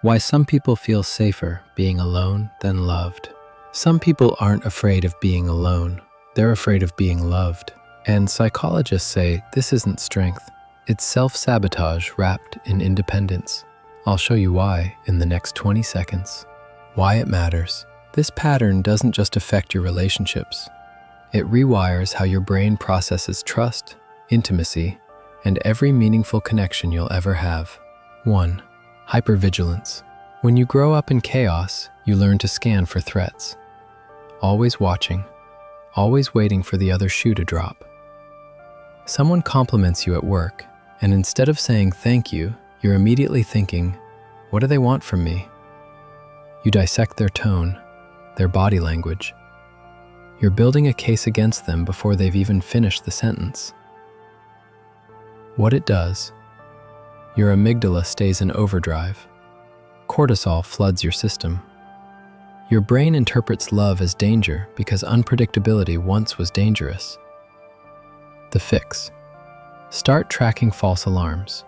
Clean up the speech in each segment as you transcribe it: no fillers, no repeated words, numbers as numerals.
Why some people feel safer being alone than loved. Some people aren't afraid of being alone. They're afraid of being loved. And psychologists say this isn't strength. It's self-sabotage wrapped in independence. I'll show you why in the next 20 seconds. Why it matters. This pattern doesn't just affect your relationships. It rewires how your brain processes trust, intimacy, and every meaningful connection you'll ever have. 1. Hypervigilance. When you grow up in chaos, you learn to scan for threats. Always watching, always waiting for the other shoe to drop. Someone compliments you at work, and instead of saying thank you, you're immediately thinking, what do they want from me? You dissect their tone, their body language. You're building a case against them before they've even finished the sentence. What it does, your amygdala stays in overdrive. Cortisol floods your system. Your brain interprets love as danger because unpredictability once was dangerous. The fix. Start tracking false alarms.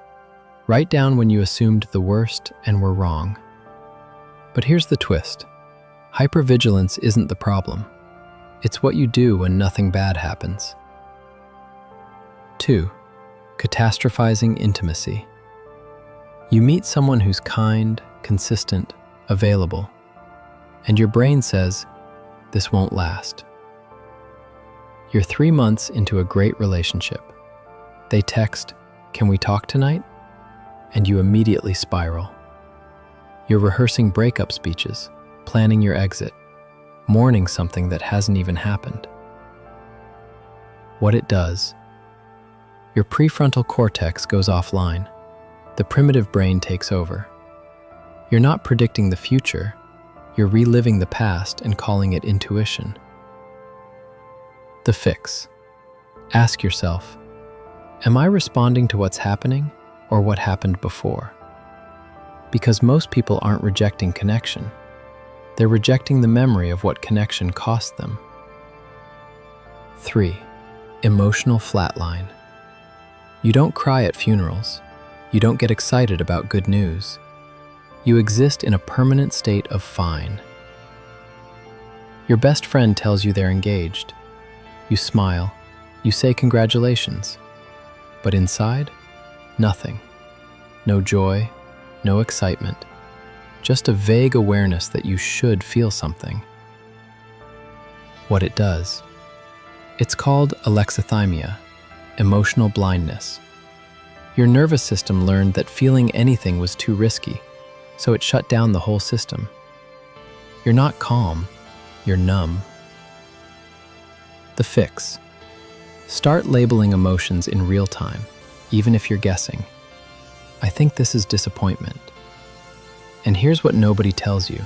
Write down when you assumed the worst and were wrong. But here's the twist. Hypervigilance isn't the problem. It's what you do when nothing bad happens. 2. Catastrophizing intimacy. You meet someone who's kind, consistent, available, and your brain says, this won't last. You're 3 months into a great relationship. They text, can we talk tonight? And you immediately spiral. You're rehearsing breakup speeches, planning your exit, mourning something that hasn't even happened. What it does, your prefrontal cortex goes offline. The primitive brain takes over. You're not predicting the future, you're reliving the past and calling it intuition. The fix. Ask yourself, am I responding to what's happening or what happened before? Because most people aren't rejecting connection. They're rejecting the memory of what connection cost them. 3. Emotional flatline. You don't cry at funerals. You don't get excited about good news. You exist in a permanent state of fine. Your best friend tells you they're engaged. You smile. You say congratulations. But inside, nothing. No joy, no excitement. Just a vague awareness that you should feel something. What it does. It's called alexithymia, emotional blindness. Your nervous system learned that feeling anything was too risky, so it shut down the whole system. You're not calm, you're numb. The fix. Start labeling emotions in real time, even if you're guessing. I think this is disappointment. And here's what nobody tells you.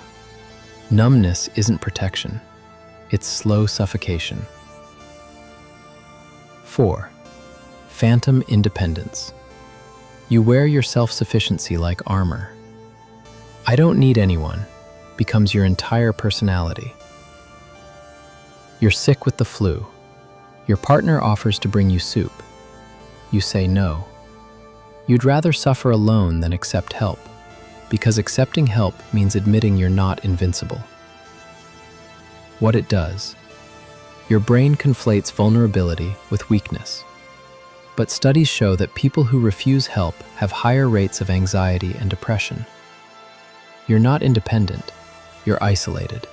Numbness isn't protection. It's slow suffocation. 4. Phantom independence. You wear your self-sufficiency like armor. I don't need anyone becomes your entire personality. You're sick with the flu. Your partner offers to bring you soup. You say no. You'd rather suffer alone than accept help, because accepting help means admitting you're not invincible. What it does. Your brain conflates vulnerability with weakness. But studies show that people who refuse help have higher rates of anxiety and depression. You're not independent, you're isolated.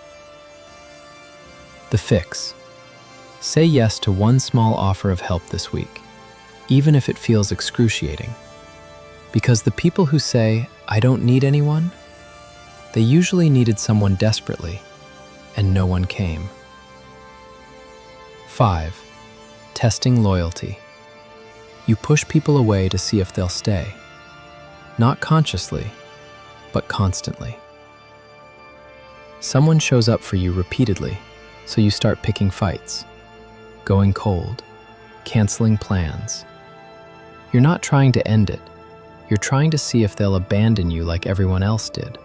The fix. Say yes to one small offer of help this week, even if it feels excruciating. Because the people who say, I don't need anyone, they usually needed someone desperately, and no one came. 5. Testing loyalty. You push people away to see if they'll stay. Not consciously, but constantly. Someone shows up for you repeatedly, so you start picking fights, going cold, canceling plans. You're not trying to end it. You're trying to see if they'll abandon you like everyone else did.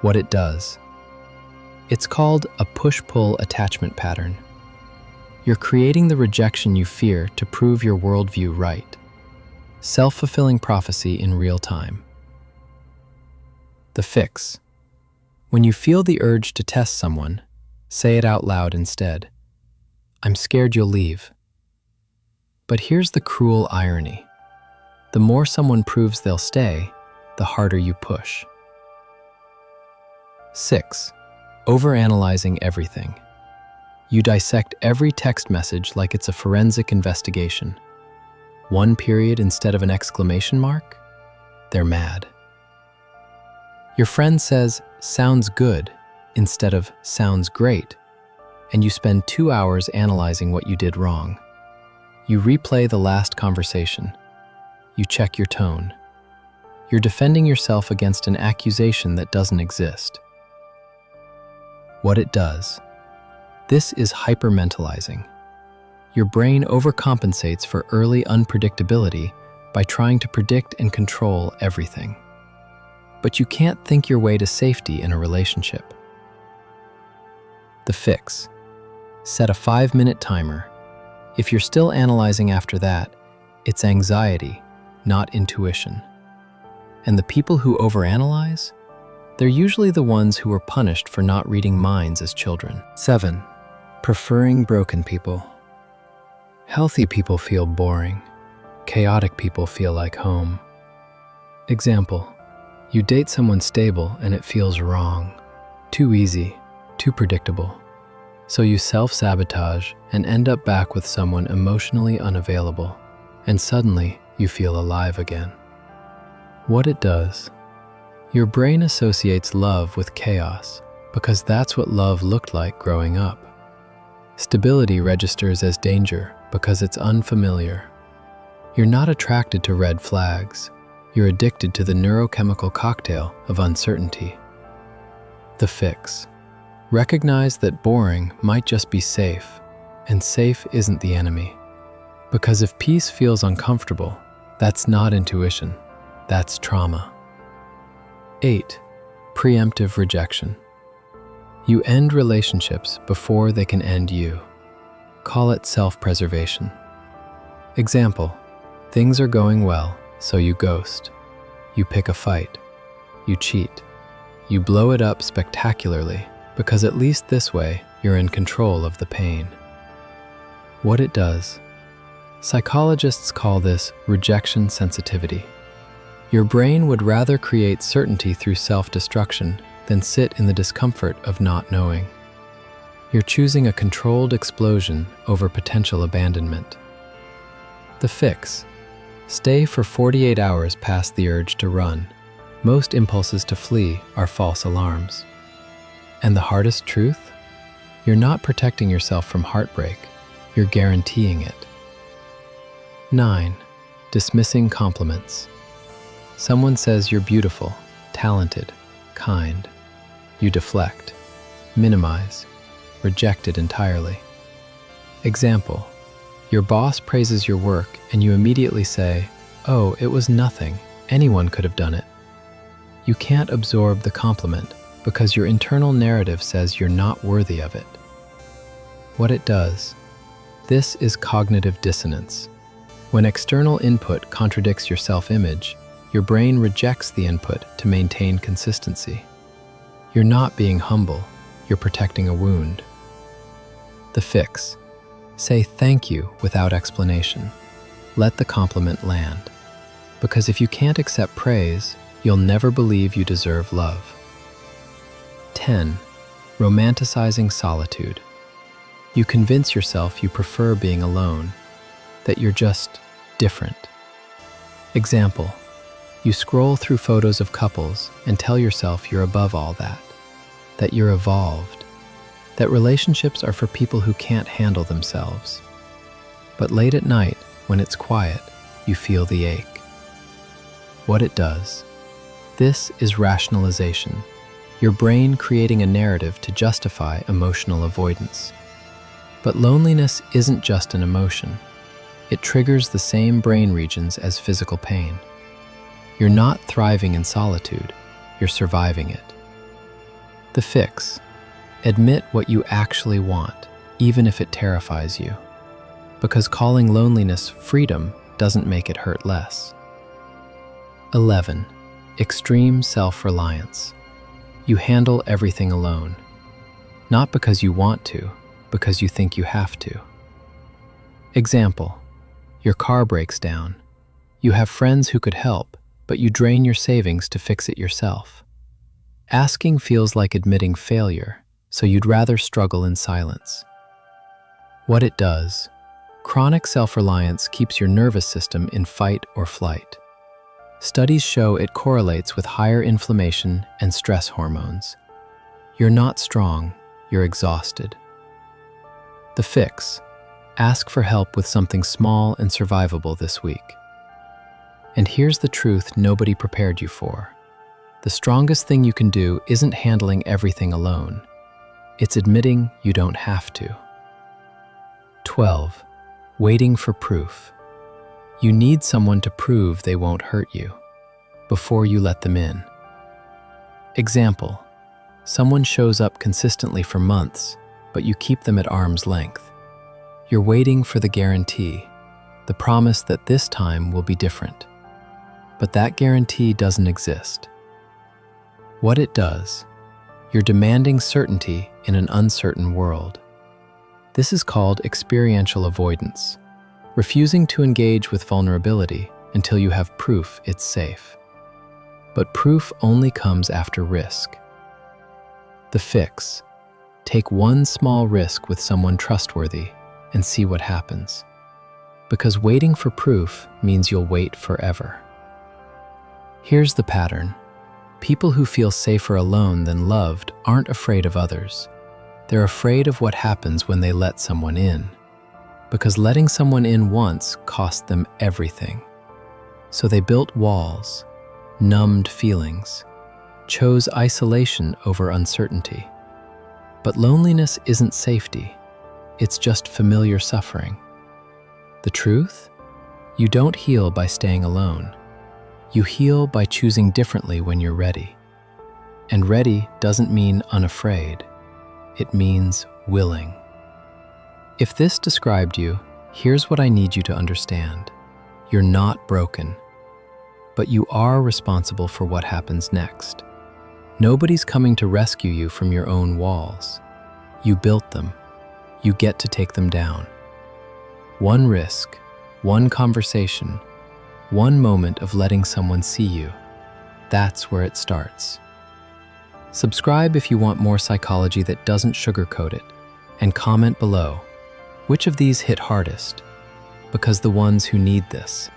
What it does. It's called a push-pull attachment pattern. You're creating the rejection you fear to prove your worldview right. Self-fulfilling prophecy in real time. The fix. When you feel the urge to test someone, say it out loud instead. I'm scared you'll leave. But here's the cruel irony. The more someone proves they'll stay, the harder you push. 6. Overanalyzing everything. You dissect every text message like it's a forensic investigation. One period instead of an exclamation mark? They're mad. Your friend says, sounds good, instead of sounds great, and you spend 2 hours analyzing what you did wrong. You replay the last conversation. You check your tone. You're defending yourself against an accusation that doesn't exist. What it does. This is hypermentalizing. Your brain overcompensates for early unpredictability by trying to predict and control everything. But you can't think your way to safety in a relationship. The fix. Set a 5-minute timer. If you're still analyzing after that, it's anxiety, not intuition. And the people who overanalyze? They're usually the ones who were punished for not reading minds as children. 7. Preferring broken people. Healthy people feel boring. Chaotic people feel like home. Example. You date someone stable and it feels wrong. Too easy, too predictable. So you self-sabotage and end up back with someone emotionally unavailable. And suddenly, you feel alive again. What it does. Your brain associates love with chaos because that's what love looked like growing up. Stability registers as danger because it's unfamiliar. You're not attracted to red flags. You're addicted to the neurochemical cocktail of uncertainty. The fix. Recognize that boring might just be safe, and safe isn't the enemy. Because if peace feels uncomfortable, that's not intuition, that's trauma. 8. Preemptive rejection. You end relationships before they can end you. Call it self-preservation. Example, things are going well, so you ghost. You pick a fight. You cheat. You blow it up spectacularly, because at least this way, you're in control of the pain. What it does. Psychologists call this rejection sensitivity. Your brain would rather create certainty through self-destruction than sit in the discomfort of not knowing. You're choosing a controlled explosion over potential abandonment. The fix. Stay for 48 hours past the urge to run. Most impulses to flee are false alarms. And the hardest truth? You're not protecting yourself from heartbreak. You're guaranteeing it. 9. Dismissing compliments. Someone says you're beautiful, talented, kind. You deflect, minimize, reject it entirely. Example. Your boss praises your work and you immediately say, "Oh, it was nothing. Anyone could have done it." You can't absorb the compliment because your internal narrative says you're not worthy of it. What it does. This is cognitive dissonance. When external input contradicts your self-image, your brain rejects the input to maintain consistency. You're not being humble, you're protecting a wound. The fix. Say thank you without explanation. Let the compliment land. Because if you can't accept praise, you'll never believe you deserve love. 10. Romanticizing solitude. You convince yourself you prefer being alone, that you're just different. Example. You scroll through photos of couples and tell yourself you're above all that you're evolved, that relationships are for people who can't handle themselves. But late at night, when it's quiet, you feel the ache. What it does. This is rationalization, your brain creating a narrative to justify emotional avoidance. But loneliness isn't just an emotion. It triggers the same brain regions as physical pain. You're not thriving in solitude, you're surviving it. The fix. Admit what you actually want, even if it terrifies you. Because calling loneliness freedom doesn't make it hurt less. 11. Extreme self-reliance. You handle everything alone. Not because you want to, because you think you have to. Example: your car breaks down. You have friends who could help, but you drain your savings to fix it yourself. Asking feels like admitting failure, so you'd rather struggle in silence. What it does: chronic self-reliance keeps your nervous system in fight or flight. Studies show it correlates with higher inflammation and stress hormones. You're not strong, you're exhausted. The fix: ask for help with something small and survivable this week. And here's the truth nobody prepared you for. The strongest thing you can do isn't handling everything alone. It's admitting you don't have to. 12. Waiting for proof. You need someone to prove they won't hurt you before you let them in. Example: someone shows up consistently for months, but you keep them at arm's length. You're waiting for the guarantee, the promise that this time will be different. But that guarantee doesn't exist. What it does: you're demanding certainty in an uncertain world. This is called experiential avoidance, refusing to engage with vulnerability until you have proof it's safe. But proof only comes after risk. The fix: take one small risk with someone trustworthy and see what happens. Because waiting for proof means you'll wait forever. Here's the pattern. People who feel safer alone than loved aren't afraid of others. They're afraid of what happens when they let someone in. Because letting someone in once cost them everything. So they built walls, numbed feelings, chose isolation over uncertainty. But loneliness isn't safety. It's just familiar suffering. The truth? You don't heal by staying alone. You heal by choosing differently when you're ready. And ready doesn't mean unafraid. It means willing. If this described you, here's what I need you to understand. You're not broken, but you are responsible for what happens next. Nobody's coming to rescue you from your own walls. You built them. You get to take them down. One risk, one conversation, one moment of letting someone see you. That's where it starts. Subscribe if you want more psychology that doesn't sugarcoat it, and comment below. Which of these hit hardest? Because the ones who need this